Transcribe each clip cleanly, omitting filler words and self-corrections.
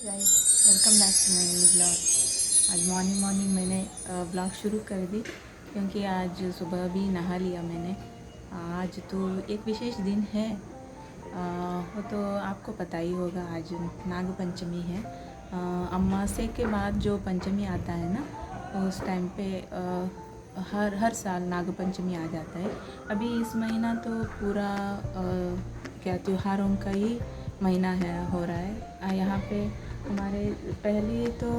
Guys, welcome back to my new blog. आज morning morning मैंने blog शुरू कर दी क्योंकि आज सुबह भी नहा लिया मैंने। आज तो एक विशेष दिन है, वो तो आपको पता ही होगा। आज नाग पंचमी है। अमावस्या के बाद जो पंचमी आता है ना, उस टाइम पे हर साल नाग पंचमी आ जाता है। अभी इस महीना तो पूरा क्या त्योहारों का ही महीना है, हो रहा है यहाँ पे हमारे। पहले तो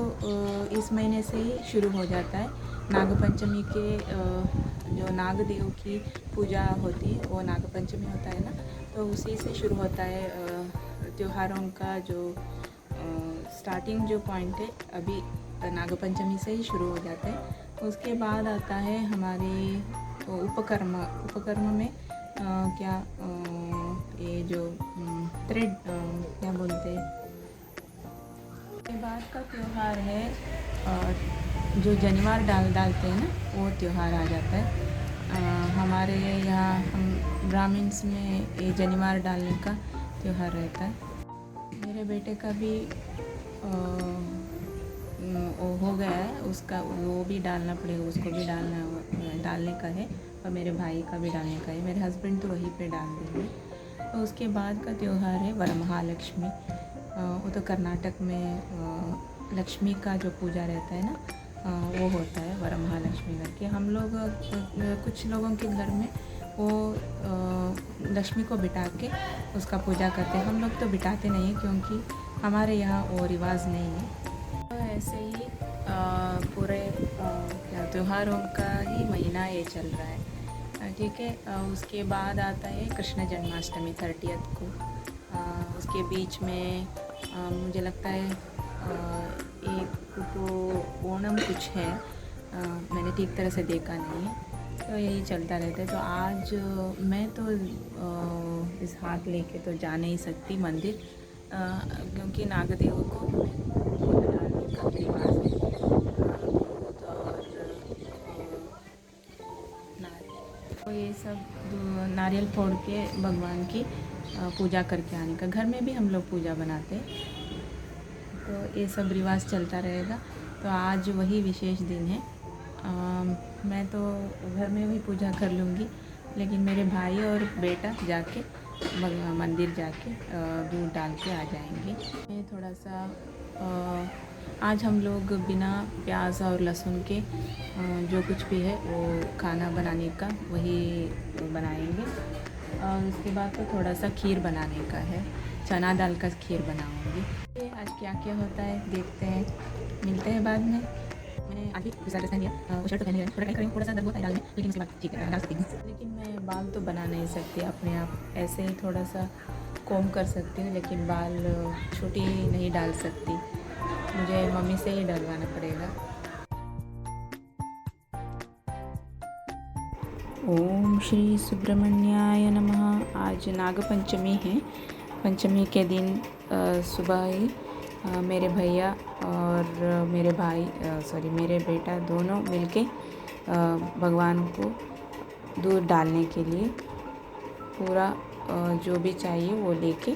इस महीने से ही शुरू हो जाता है नाग पंचमी के। जो नाग देव की पूजा होती है वो नाग पंचमी होता है ना, तो उसी से शुरू होता है त्योहारों का जो स्टार्टिंग जो पॉइंट है अभी नाग पंचमी से ही शुरू हो जाता है। उसके बाद आता है हमारे उपकर्म में ये जो थ्रेड क्या बोलते हैं, के बाद का त्यौहार है जो जनिवार डालते हैं ना, वो त्यौहार आ जाता है। हमारे यहाँ हम ब्राह्मण्स में ये जनिवार डालने का त्यौहार रहता है। मेरे बेटे का भी वो हो गया है, उसका वो भी डालना पड़ेगा, उसको भी डालने का है, और मेरे भाई का भी डालने का है। मेरे हस्बैंड तो वहीं पे डाल देंगे। तो उसके बाद का त्यौहार है वरमहालक्ष्मी। वो तो कर्नाटक में लक्ष्मी का जो पूजा रहता है ना, वो होता है वरमहालक्ष्मी करके। हम लोग कुछ लोगों के घर में वो लक्ष्मी को बिठा के उसका पूजा करते हैं। हम लोग तो बिठाते नहीं हैं क्योंकि हमारे यहाँ वो रिवाज नहीं है। तो ऐसे ही पूरे क्या त्योहारों का ही महीना ये चल रहा है, ठीक है। उसके बाद आता है कृष्ण जन्माष्टमी 30th को। उसके बीच में मुझे लगता है एक तो ओणम कुछ है, मैंने ठीक तरह से देखा नहीं है, तो यही चलता रहता है। तो आज मैं तो इस हाथ लेके तो जा नहीं सकती मंदिर, क्योंकि नागदेव को दूध डालने का रिवाज है। दूध और नारियल, तो ये सब नारियल फोड़ के भगवान की पूजा करके आने का। घर में भी हम लोग पूजा बनाते हैं, तो ये सब रिवाज चलता रहेगा। तो आज वही विशेष दिन है। मैं तो घर में भी पूजा कर लूँगी, लेकिन मेरे भाई और बेटा जाके मंदिर जाके दूध डाल के आ जाएंगे। मैं थोड़ा सा आज हम लोग बिना प्याज और लहसुन के जो कुछ भी है वो खाना बनाने का वही बनाएंगे। और उसके बाद तो थोड़ा सा खीर बनाने का है, चना दाल का खीर बनाऊंगी। आज क्या क्या होता है देखते हैं, मिलते हैं बाद में। मैंने आगे शर्ट पहन लिया, वो शर्ट तो पहन लिया, थोड़ा ट्राई करेंगे, थोड़ा सा दर्द होता है डालने, लेकिन उसके बाद ठीक है डाल सकती हूँ। लेकिन मैं बाल तो बना नहीं सकती अपने आप, ऐसे ही थोड़ा सा कोम कर सकती हूँ, लेकिन बाल छोटी नहीं डाल सकती, मुझे मम्मी से ही डलवाना पड़ेगा। ओम श्री सुब्रमण्याय नमः। आज नाग पंचमी है। पंचमी के दिन सुबह ही मेरे भैया और मेरे भाई मेरे बेटा दोनों मिलके भगवान को दूध डालने के लिए पूरा जो भी चाहिए वो लेके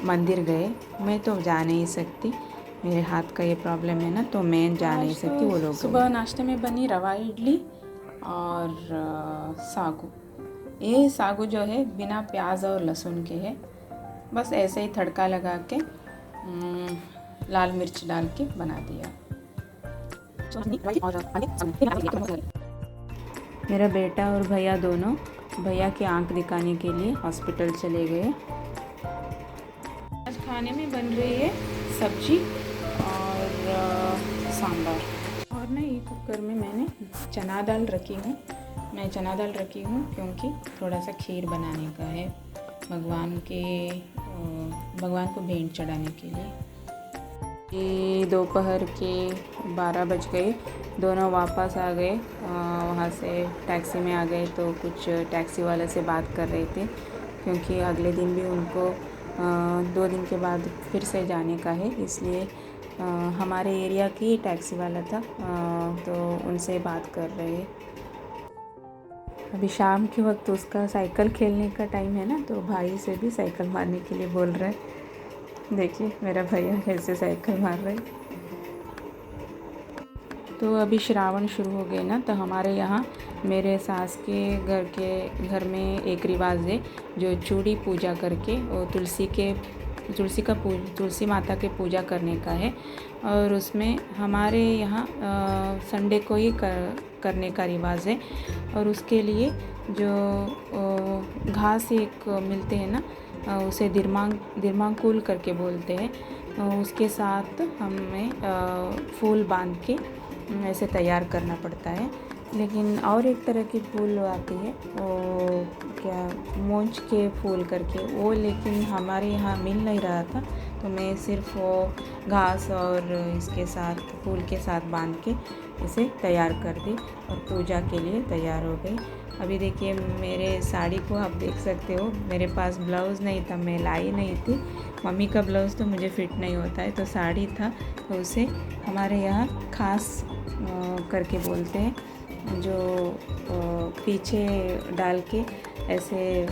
मंदिर गए। मैं तो जा नहीं सकती, मेरे हाथ का ये प्रॉब्लम है ना, तो मैं जा नहीं सकती। वो लोग सुबह नाश्ते में बनी रवा इडली और सागू। ये सागू जो है बिना प्याज और लहसुन के है, बस ऐसे ही तड़का लगा के लाल मिर्च डाल के बना दिया। मेरा बेटा और भैया दोनों भैया की आंख दिखाने के लिए हॉस्पिटल चले गए। आज खाने में बन रही है सब्जी और सांभर। और ना ये कुकर में मैंने चना दाल रखी हूँ। मैं चना दाल रखी हूँ क्योंकि थोड़ा सा खीर बनाने का है भगवान को भेंट चढ़ाने के लिए। ये दोपहर के 12 बज गए, दोनों वापस आ गए। वहाँ से टैक्सी में आ गए, तो कुछ टैक्सी वाले से बात कर रहे थे क्योंकि अगले दिन भी उनको 2 दिन के बाद फिर से जाने का है, इसलिए हमारे एरिया की टैक्सी वाला था, तो उनसे बात कर रहे हैं। अभी शाम के वक्त उसका साइकिल खेलने का टाइम है ना, तो भाई से भी साइकिल मारने के लिए बोल रहा है। देखिए मेरा भैया कैसे साइकिल मार रहे। तो अभी श्रावण शुरू हो गए ना, तो हमारे यहाँ मेरे सास के घर में एक रिवाज है जो चूड़ी पूजा करके और तुलसी माता के पूजा करने का है। और उसमें हमारे यहाँ संडे को ही करने का रिवाज है। और उसके लिए जो घास एक मिलते हैं ना, उसे दिरमांकुल करके बोलते हैं। उसके साथ हमें फूल बांध के ऐसे तैयार करना पड़ता है। लेकिन और एक तरह की फूल आती है, वो क्या मोंछ के फूल करके, वो लेकिन हमारे यहाँ मिल नहीं रहा था, तो मैं सिर्फ वो घास और इसके साथ फूल के साथ बांध के इसे तैयार कर दी और पूजा के लिए तैयार हो गई। अभी देखिए मेरे साड़ी को आप देख सकते हो, मेरे पास ब्लाउज़ नहीं था, मैं लाई नहीं थी। मम्मी का ब्लाउज़ तो मुझे फिट नहीं होता है, तो साड़ी था, तो उसे हमारे यहाँ खास करके बोलते हैं, जो पीछे डाल के ऐसे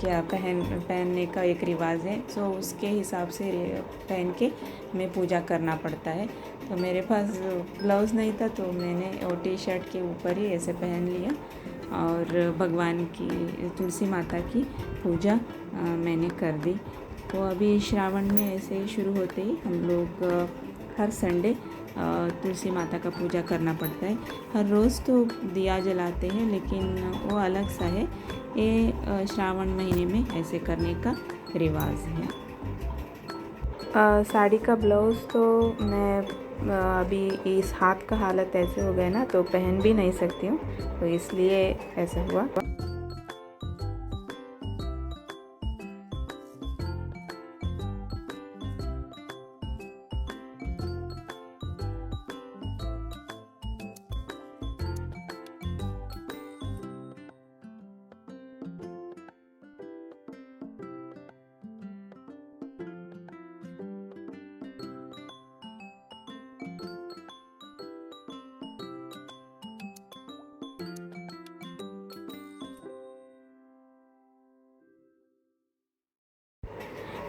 क्या पहनने का एक रिवाज है। सो उसके हिसाब से पहन के हमें पूजा करना पड़ता है। तो मेरे पास ब्लाउज़ नहीं था, तो मैंने वो टी शर्ट के ऊपर ही ऐसे पहन लिया और भगवान की तुलसी माता की पूजा मैंने कर दी। तो अभी श्रावण में ऐसे ही शुरू होते ही हम लोग हर संडे तुलसी माता का पूजा करना पड़ता है। हर रोज़ तो दिया जलाते हैं, लेकिन वो अलग सा है, ये श्रावण महीने में ऐसे करने का रिवाज है। साड़ी का ब्लाउज़ तो मैं अभी इस हाथ का हालत ऐसे हो गया ना, तो पहन भी नहीं सकती हूँ, तो इसलिए ऐसा हुआ।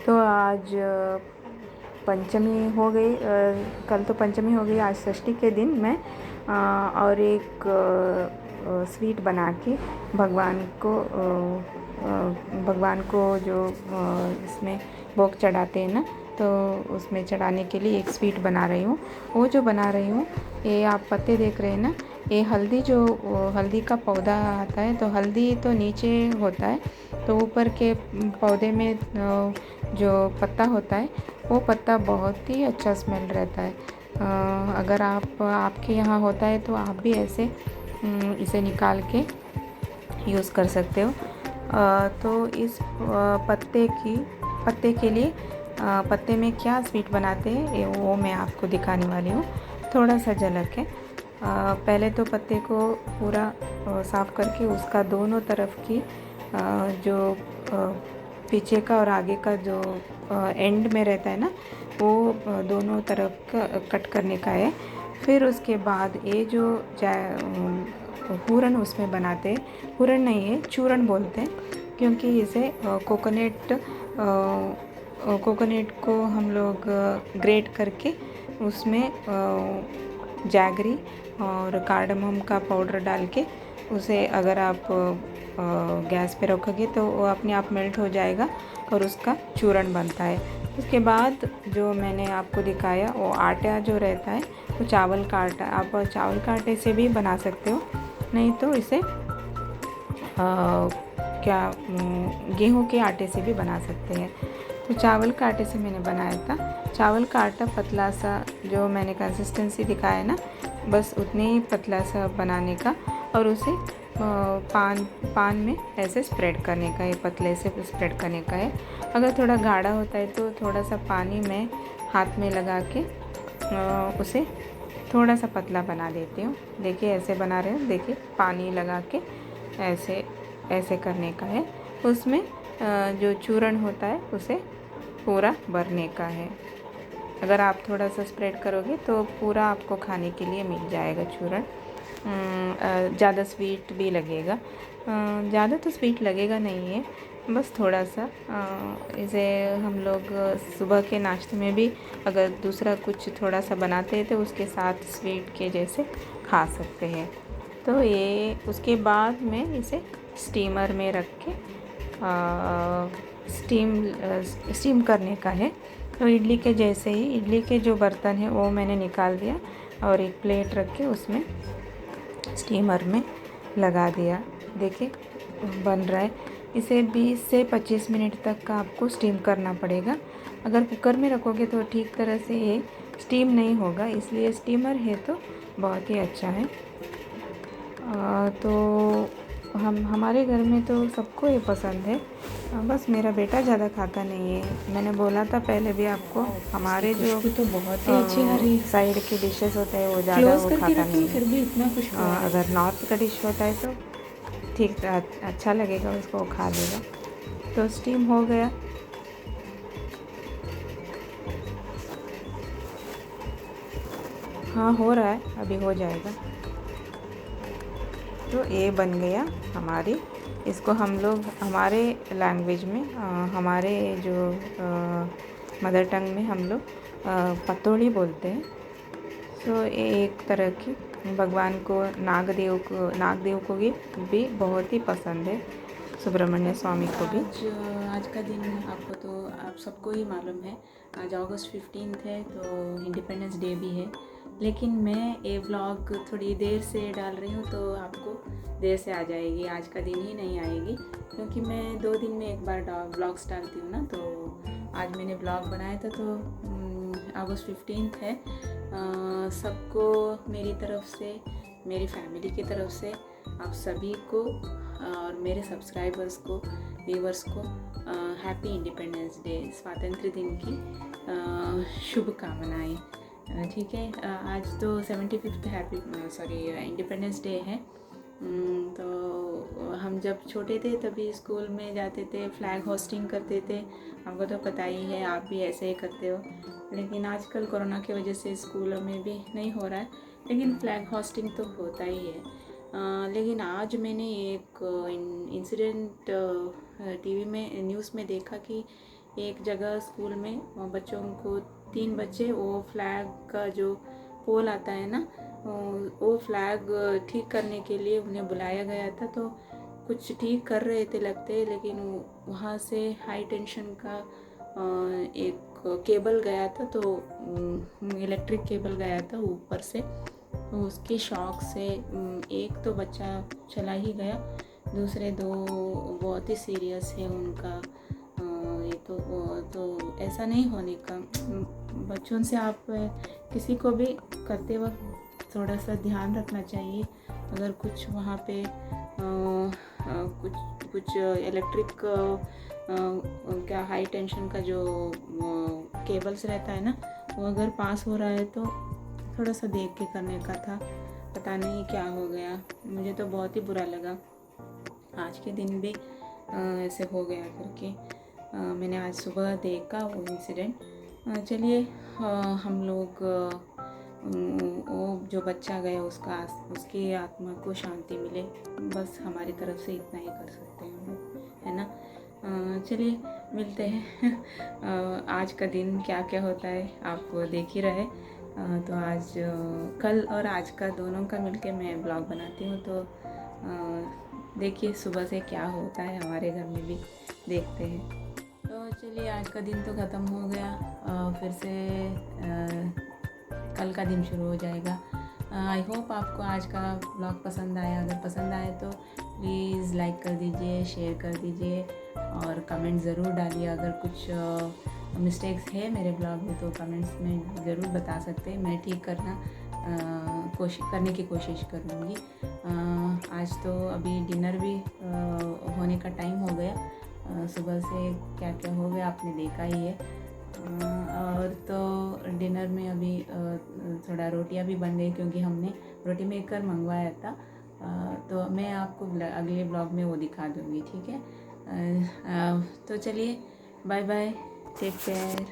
तो आज पंचमी हो गई, कल तो पंचमी हो गई, आज षष्ठी के दिन मैं और एक स्वीट बना के भगवान को जो इसमें भोग चढ़ाते हैं ना, तो उसमें चढ़ाने के लिए एक स्वीट बना रही हूँ। वो जो बना रही हूँ, ये आप पत्ते देख रहे हैं ना, ये हल्दी का पौधा आता है। तो हल्दी तो नीचे होता है, तो ऊपर के पौधे में जो पत्ता होता है, वो पत्ता बहुत ही अच्छा स्मेल रहता है। अगर आपके यहाँ होता है तो आप भी ऐसे इसे निकाल के यूज़ कर सकते हो। तो इस पत्ते के लिए पत्ते में क्या स्वीट बनाते हैं वो मैं आपको दिखाने वाली हूँ। थोड़ा सा झलक है। पहले तो पत्ते को पूरा साफ़ करके उसका दोनों तरफ की जो पीछे का और आगे का जो एंड में रहता है ना, वो दोनों तरफ का कट करने का है। फिर उसके बाद ये जो पूरन उसमें बनाते हैं, पूरन नहीं है, चूरन बोलते हैं, क्योंकि इसे कोकोनट को हम लोग ग्रेट करके उसमें जैगरी और कार्डमम का पाउडर डाल के उसे अगर आप गैस पे रखोगे तो वो अपने आप मेल्ट हो जाएगा और उसका चूरन बनता है। उसके बाद जो मैंने आपको दिखाया, वो आटा जो रहता है, वो चावल का आटा, आप चावल का आटे से भी बना सकते हो, नहीं तो इसे गेहूं के आटे से भी बना सकते हैं। तो चावल के आटे से मैंने बनाया था। चावल का आटा पतला सा, जो मैंने कंसिस्टेंसी दिखाया ना, बस उतने ही पतला सा बनाने का और उसे पान में ऐसे स्प्रेड करने का है, पतले से स्प्रेड करने का है। अगर थोड़ा गाढ़ा होता है तो थोड़ा सा पानी में हाथ में लगा के उसे थोड़ा सा पतला बना देती हूँ। देखिए ऐसे बना रहे हैं, देखिए पानी लगा के ऐसे करने का है। उसमें जो चूरन होता है उसे पूरा भरने का है। अगर आप थोड़ा सा स्प्रेड करोगे तो पूरा आपको खाने के लिए मिल जाएगा चूरन। ज़्यादा स्वीट भी लगेगा, ज़्यादा तो स्वीट लगेगा नहीं है, बस थोड़ा सा इसे हम लोग सुबह के नाश्ते में भी अगर दूसरा कुछ थोड़ा सा बनाते हैं तो उसके साथ स्वीट के जैसे खा सकते हैं। तो ये उसके बाद में इसे स्टीमर में रख के स्टीम करने का है। तो इडली के जैसे ही इडली के जो बर्तन है वो मैंने निकाल दिया और एक प्लेट रख के उसमें स्टीमर में लगा दिया। देखिए बन रहा है। इसे 20 से 25 मिनट तक का आपको स्टीम करना पड़ेगा। अगर कुकर में रखोगे तो ठीक तरह से ये स्टीम नहीं होगा, इसलिए स्टीमर है तो बहुत ही अच्छा है। तो हमारे घर में तो सबको ये पसंद है। बस मेरा बेटा ज़्यादा खाता नहीं है। मैंने बोला था पहले भी आपको, हमारे जो तो बहुत ही अच्छी आ रही है। साइड के डिशेस होते हैं वो ज़्यादा वो खाता नहीं है। फिर भी इतना खुशबू आ रहा है। अगर नॉर्थ का डिश होता है तो ठीक अच्छा लगेगा, उसको वो खा लेगा। तो स्टीम हो गया। हाँ हो रहा है, अभी हो जाएगा। तो ये बन गया हमारी। इसको हम लोग हमारे लैंग्वेज में हमारे जो मदर टंग में हम लोग पतोड़ी बोलते हैं। तो ये एक तरह की भगवान को नागदेव को भी बहुत ही पसंद है, सुब्रमण्य स्वामी को भी। आज का दिन आपको तो आप सबको ही मालूम है, आज अगस्त 15 है तो इंडिपेंडेंस डे भी है। लेकिन मैं ये व्लॉग थोड़ी देर से डाल रही हूँ तो आपको देर से आ जाएगी, आज का दिन ही नहीं आएगी, क्योंकि मैं 2 दिन में एक बार व्लॉग्स डालती हूँ ना। तो आज मैंने व्लॉग बनाया था। तो अगस्त 15 है। सबको मेरी तरफ से, मेरी फैमिली की तरफ से आप सभी को और मेरे सब्सक्राइबर्स को, व्यूवर्स को हैप्पी इंडिपेंडेंस डे, स्वातंत्र्य दिन की शुभकामनाएं। ठीक है। आज तो 75th इंडिपेंडेंस डे है। तो हम जब छोटे थे तभी स्कूल में जाते थे, फ्लैग होस्टिंग करते थे। हमको तो पता ही है, आप भी ऐसे ही करते हो। लेकिन आजकल कोरोना की वजह से स्कूलों में भी नहीं हो रहा है, लेकिन फ्लैग होस्टिंग तो होता ही है। लेकिन आज मैंने एक इंसिडेंट टीवी में न्यूज़ में देखा कि एक जगह स्कूल में बच्चों को 3 बच्चे वो फ्लैग का जो पोल आता है ना, वो फ्लैग ठीक करने के लिए उन्हें बुलाया गया था। तो कुछ ठीक कर रहे थे लगते, लेकिन वहाँ से हाई टेंशन का एक केबल गया था। तो इलेक्ट्रिक केबल गया था ऊपर से, तो उसके शॉक से एक तो बच्चा चला ही गया, दूसरे 2 बहुत ही सीरियस है उनका। ये तो ऐसा नहीं होने का। बच्चों से आप किसी को भी करते वक्त थोड़ा सा ध्यान रखना चाहिए। अगर कुछ वहाँ पे कुछ इलेक्ट्रिक क्या हाई टेंशन का जो केबल्स रहता है ना, वो अगर पास हो रहा है तो थोड़ा सा देख के करने का था। पता नहीं क्या हो गया, मुझे तो बहुत ही बुरा लगा। आज के दिन भी ऐसे हो गया करके मैंने आज सुबह देखा वो इंसिडेंट। चलिए हम लोग वो जो बच्चा गया उसकी आत्मा को शांति मिले, बस हमारी तरफ से इतना ही कर सकते हैं हम लोग, है ना। चलिए मिलते हैं। आज का दिन क्या क्या होता है आप देख ही रहे। तो आज कल और आज का दोनों का मिलके मैं ब्लॉग बनाती हूँ। तो देखिए सुबह से क्या होता है हमारे घर में भी, देखते हैं। तो चलिए आज का दिन तो ख़त्म हो गया, फिर से कल का दिन शुरू हो जाएगा। आई होप आपको आज का ब्लॉग पसंद आया। अगर पसंद आए तो प्लीज़ लाइक कर दीजिए, शेयर कर दीजिए और कमेंट ज़रूर डालिए। अगर कुछ मिस्टेक्स है मेरे ब्लॉग में तो कमेंट्स में ज़रूर बता सकते हैं, मैं ठीक करने की कोशिश करूँगी। आज तो अभी डिनर भी होने का टाइम हो गया। सुबह से क्या क्या हो गया आपने देखा ही है। और तो डिनर में अभी थोड़ा रोटियां भी बन गई, क्योंकि हमने रोटी मेकर मंगवाया था। तो मैं आपको अगले ब्लॉग में वो दिखा दूँगी, ठीक है। तो चलिए बाय बाय, टेक केयर।